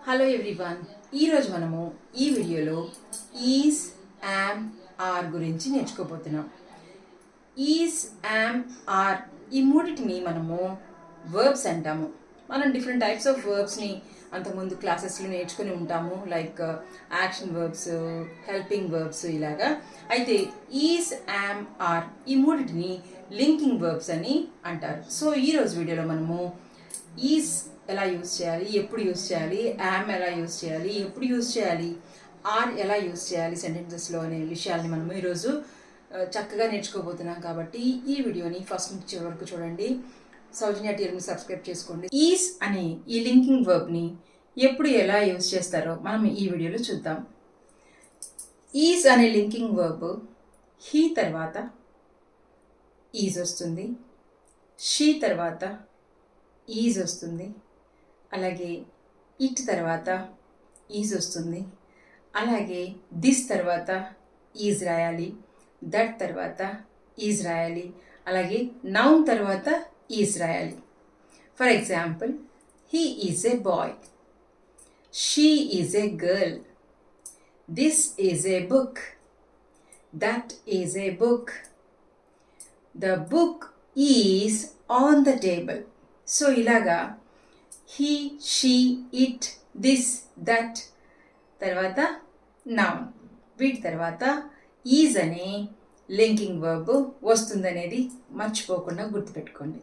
Hello everyone, ఈరోజు మనము ఈ వీడియోలో ఈజ్, యామ్, ఆర్ గురించి నేర్చుకోబోతున్నాం. ఈజ్, యామ్, ఆర్ ఈ మూడింటిని మనము వర్బ్స్ అంటాము. మనం డిఫరెంట్ టైప్స్ ఆఫ్ వర్బ్స్ని అంతకుముందు క్లాసెస్లో నేర్చుకుని ఉంటాము, like action verbs, helping verbs ఇలాగా. అయితే ఈజ్, యామ్, ఆర్ ఈ మూడింటిని లింకింగ్ వర్బ్స్ అని అంటారు. సో ఈరోజు వీడియోలో మనము ఈజ్ ఎలా యూజ్ చేయాలి, ఎప్పుడు యూజ్ చేయాలి, యామ్ ఎలా యూజ్ చేయాలి, ఎప్పుడు యూజ్ చేయాలి, ఆర్ ఎలా యూజ్ చేయాలి సెంటెన్సెస్లో అనే విషయాల్ని మనము ఈరోజు చక్కగా నేర్చుకోబోతున్నాం. కాబట్టి ఈ వీడియోని ఫస్ట్ నుంచి చివరి వరకు చూడండి. సౌజన్య టీఎల్ని సబ్స్క్రైబ్ చేసుకోండి. ఈజ్ అనే ఈ లింకింగ్ వర్బ్ని ఎప్పుడు ఎలా యూజ్ చేస్తారో మనం ఈ వీడియోలో చూద్దాం. ఈజ్ అనే లింకింగ్ వర్బ్ హీ తర్వాత ఈజ్ వస్తుంది, షీ తర్వాత ఈజ్ వస్తుంది, అలాగే ఇట్ తర్వాత ఈజ్ వస్తుంది, అలాగే దిస్ తర్వాత ఈజ్ రాయాలి, దట్ తర్వాత ఈజ్ రాయాలి, అలాగే నౌన్ తర్వాత ఈజ్ రాయాలి. For example, he is a boy, she is a girl, this is a book, that is a book, the book is on the table. So ఇలాగా he, she, it, this, that తర్వాత noun, వీటి తర్వాత is అనే linking verb వస్తుందనేది మర్చిపోకుండా గుర్తుపెట్టుకోండి.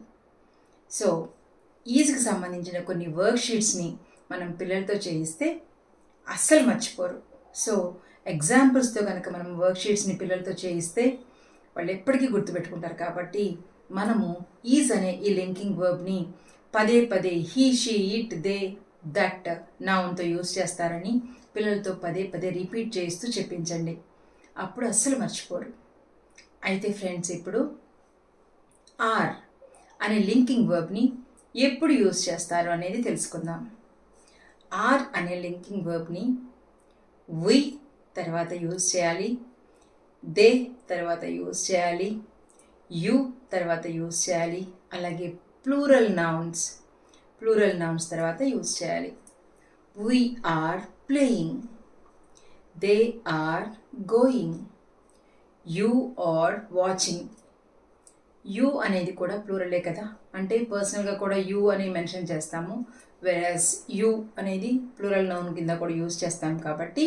So ఈజ్కి సంబంధించిన కొన్ని work షీట్స్ని మనం పిల్లలతో చేయిస్తే అస్సలు మర్చిపోరు. సో ఎగ్జాంపుల్స్తో కనుక మనం వర్క్ షీట్స్ని పిల్లలతో చేయిస్తే వాళ్ళు ఎప్పటికీ గుర్తుపెట్టుకుంటారు. కాబట్టి మనము ఈజ్ అనే ఈ లింకింగ్ వర్బ్ని పదే పదే he, she, it, they, that, నౌన్తో యూజ్ చేస్తారని పిల్లలతో పదే పదే రిపీట్ చేస్తూ చెప్పించండి, అప్పుడు అస్సలు మర్చిపోరు. అయితే ఫ్రెండ్స్, ఇప్పుడు ఆర్ అనే లింకింగ్ వర్బ్ని ఎప్పుడు యూజ్ చేస్తారు అనేది తెలుసుకుందాం. ఆర్ అనే లింకింగ్ వర్బ్ని వి తర్వాత యూజ్ చేయాలి, దే తర్వాత యూజ్ చేయాలి, యు తర్వాత యూజ్ చేయాలి, అలాగే ప్లూరల్ నౌన్స్ తర్వాత యూజ్ చేయాలి. We are playing, they are going, you are watching. You అనేది కూడా ప్లూరలే కదా, అంటే పర్సనల్గా కూడా యు అని మెన్షన్ చేస్తాము, వెరస్ యు అనేది ప్లూరల్ నౌన్ కింద కూడా యూజ్ చేస్తాం. కాబట్టి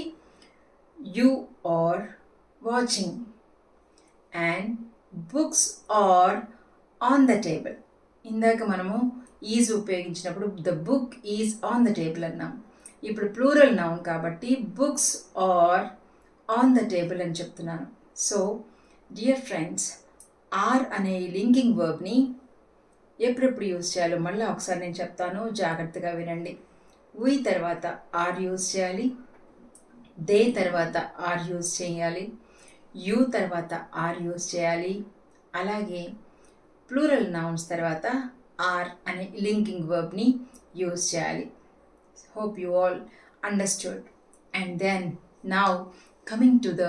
you are watching, and books are on the table. ఇందాక మనము ఈజ్ ఉపయోగించినప్పుడు the book is on the table అన్నాం. ఇప్పుడు ప్లూరల్ నౌన్ కాబట్టి books are on the table అని చెప్తున్నాను. సో డియర్ ఫ్రెండ్స్, ఆర్ అనే లింకింగ్ వర్బ్ని ఎప్పుడెప్పుడు యూజ్ చేయాలో మళ్ళీ ఒకసారి నేను చెప్తాను, జాగ్రత్తగా వినండి. వి తర్వాత ఆర్ యూజ్ చేయాలి, దే తర్వాత ఆర్ యూజ్ చేయాలి, యు తర్వాత ఆర్ యూజ్ చేయాలి, అలాగే ప్లూరల్ నౌన్స్ తర్వాత ఆర్ అనే లింకింగ్ వర్బ్ని యూజ్ చేయాలి. Hope you all understood. And then now coming to the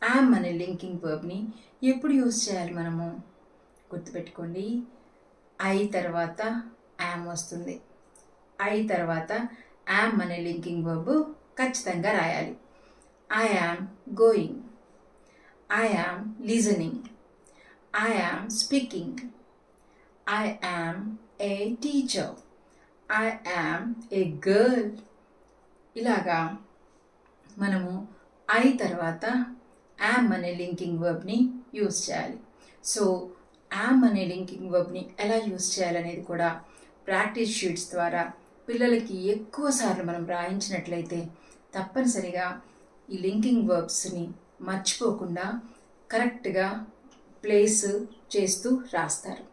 am అనే లింకింగ్ వర్బ్ని ఎప్పుడు యూజ్ చేయాలి మనము గుర్తుపెట్టుకోండి. ఐ తర్వాత యామ్ వస్తుంది, ఐ తర్వాత యామ్ అనే లింకింగ్ వర్బ్ ఖచ్చితంగా రాయాలి. I am going, I am listening, I am speaking, I am a teacher, I am a girl. ఇలాగా మనము ఐ తర్వాత యామ్ అనే లింకింగ్ వర్బ్ని యూజ్ చేయాలి. సో యామ్ అనే లింకింగ్ వర్బ్ని ఎలా యూజ్ చేయాలనేది కూడా ప్రాక్టీస్ షీట్స్ ద్వారా పిల్లలకి ఎక్కువ సార్లు మనం రాయించినట్లయితే తప్పనిసరిగా ఈ లింకింగ్ వర్బ్స్ని మర్చిపోకుండా కరెక్ట్గా ప్లేస్ చేస్తూ రాస్తారు.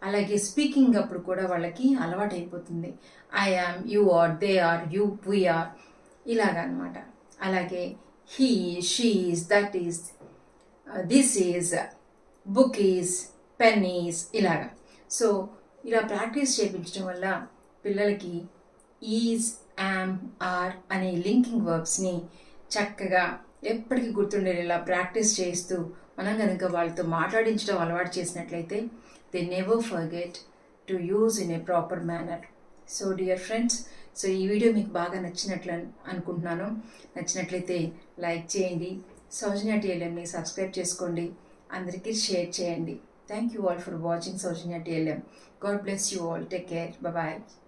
అలాగే స్పీకింగ్ అప్పుడు కూడా వాళ్ళకి అలవాటు అయిపోతుంది. I am, you are, they are, you, we are ఇలాగనమాట. అలాగే he, she is, that is, this is, book is, pen is ఇలాగా. సో ఇలా ప్రాక్టీస్ చేయించడం వల్ల పిల్లలకి ఈజ్, యామ్, ఆర్ అనే లింకింగ్ వర్బ్స్ని చక్కగా ఎప్పటికీ గుర్తుండేలా ప్రాక్టీస్ చేస్తూ మనం కనుక వాళ్ళతో మాట్లాడించడం అలవాటు చేసినట్లయితే they never forget to use in a proper manner. So dear friends, so ఈ వీడియో మీకు బాగా నచ్చినట్లు అనుకుంటున్నాను. నచ్చినట్లయితే లైక్ చేయండి, సౌజన్య TLMని సబ్స్క్రైబ్ చేసుకోండి, అందరికీ షేర్ చేయండి. Thank you all for watching Soujanya TLM. God bless you all. Take care. Bye-bye.